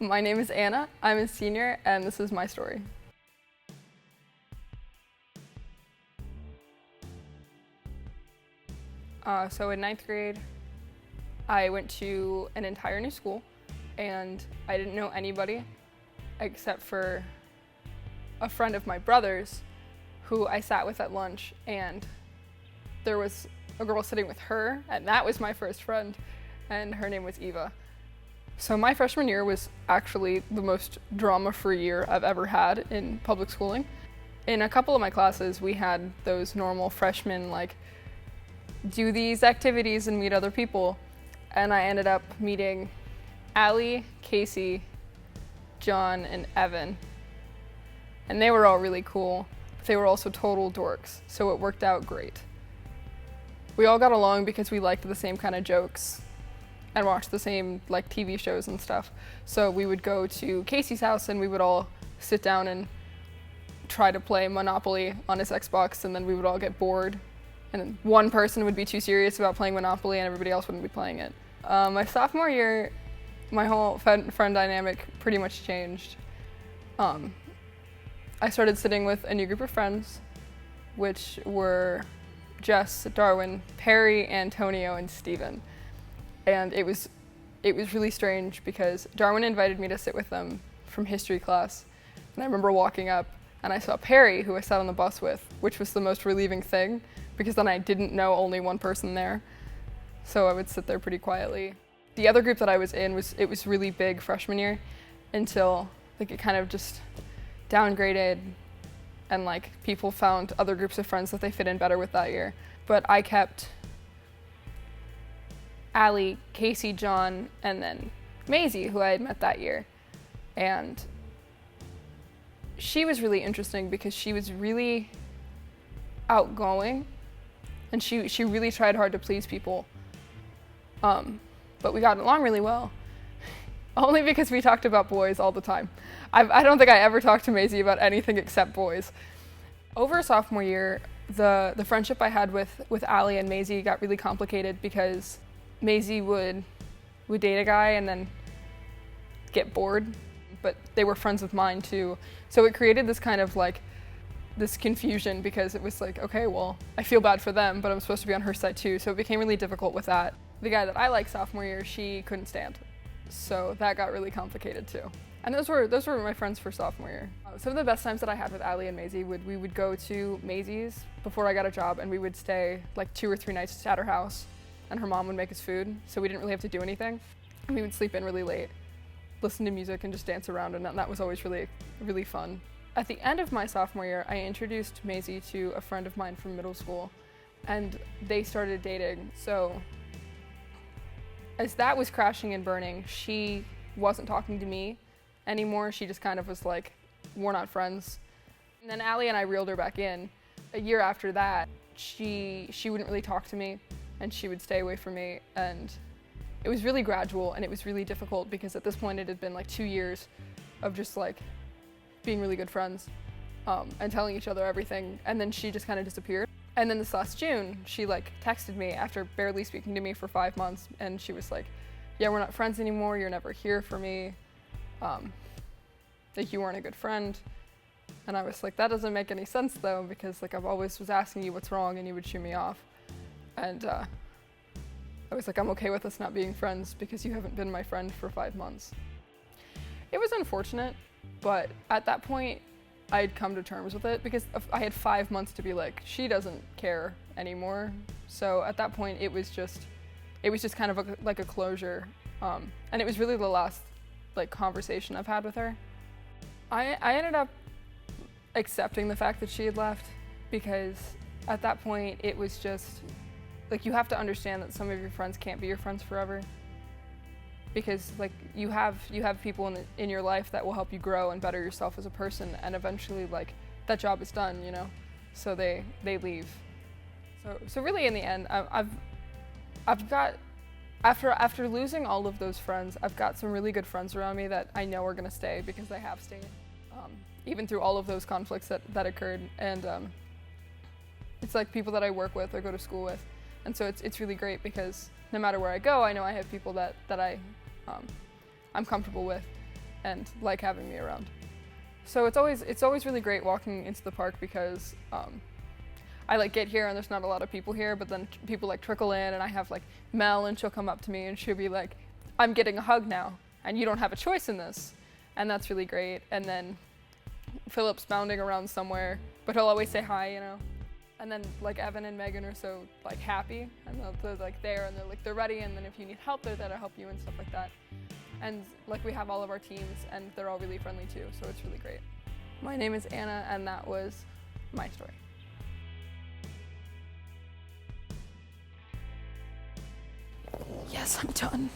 My name is Anna, I'm a senior, and this is my story. So in ninth grade, I went to an entire new school, and I didn't know anybody except for a friend of my brother's who I sat with at lunch, and there was a girl sitting with her, and that was my first friend, and her name was Eva. So my freshman year was actually the most drama-free year I've ever had in public schooling. In a couple of my classes, we had those normal freshmen, like, do these activities and meet other people. And I ended up meeting Allie, Casey, John, and Evan. And they were all really cool, but they were also total dorks, so it worked out great. We all got along because we liked the same kind of jokes and watched the same TV shows and stuff. So we would go to Casey's house and we would all sit down and try to play Monopoly on his Xbox, and then we would all get bored. And then one person would be too serious about playing Monopoly and everybody else wouldn't be playing it. My sophomore year, my whole friend dynamic pretty much changed. I started sitting with a new group of friends, which were Jess, Darwin, Perry, Antonio, and Steven. And it was really strange because Darwin invited me to sit with them from history class. And I remember walking up and I saw Perry, who I sat on the bus with, which was the most relieving thing because then I didn't know only one person there. So I would sit there pretty quietly. The other group that I was in was really big freshman year until it kind of just downgraded and people found other groups of friends that they fit in better with that year. But I kept Allie, Casey, John, and then Maisie, who I had met that year. And she was really interesting because she was really outgoing and she really tried hard to please people. But we got along really well, only because we talked about boys all the time. I don't think I ever talked to Maisie about anything except boys. Over sophomore year, the friendship I had with Allie and Maisie got really complicated because Maisie would date a guy and then get bored, but they were friends of mine too. So it created this kind of this confusion because it was okay, well, I feel bad for them, but I'm supposed to be on her side too. So it became really difficult with that. The guy that I liked sophomore year, she couldn't stand. So that got really complicated too. And those were my friends for sophomore year. Some of the best times that I had with Allie and Maisie we would go to Maisie's before I got a job, and we would stay 2 or 3 nights at her house, and her mom would make us food, so we didn't really have to do anything. And we would sleep in really late, listen to music, and just dance around, and that was always really, really fun. At the end of my sophomore year, I introduced Maisie to a friend of mine from middle school, and they started dating. So as that was crashing and burning, she wasn't talking to me anymore. She just kind of was we're not friends. And then Allie and I reeled her back in. A year after that, she wouldn't really talk to me, and she would stay away from me, and it was really gradual, and it was really difficult because at this point it had been 2 years of just being really good friends and telling each other everything, and then she just kind of disappeared. And then this last June, she texted me after barely speaking to me for 5 months, and she was yeah, we're not friends anymore, you're never here for me, you weren't a good friend. And I was that doesn't make any sense though, because I've always was asking you what's wrong and you would shoo me off. And I was I'm okay with us not being friends because you haven't been my friend for 5 months. It was unfortunate, but at that point, I had come to terms with it because I had 5 months to be she doesn't care anymore. So at that point, it was just kind of a closure. And it was really the last conversation I've had with her. I ended up accepting the fact that she had left because at that point, it was just you have to understand that some of your friends can't be your friends forever. Because you have people in your life that will help you grow and better yourself as a person, and eventually that job is done, so they leave. So really in the end, I've got after losing all of those friends, I've got some really good friends around me that I know are gonna stay because they have stayed, even through all of those conflicts that occurred. And it's people that I work with or go to school with, and so it's really great because no matter where I go, I know I have people that I'm comfortable with. and like having me around. So it's always really great walking into the park because I like get here and there's not a lot of people here, but then people like trickle in, and I have like Mel, and she'll come up to me and she'll be like, "I'm getting a hug now, and you don't have a choice in this," and that's really great. And then Philip's bounding around somewhere, but he'll always say hi, you know. And then like Evan and Megan are so like happy, and they're like there, and they're ready, and then if you need help, they're there to help you and stuff like that. And like we have all of our teams, and they're all really friendly too, so it's really great. My name is Anna, and that was my story. Yes, I'm done.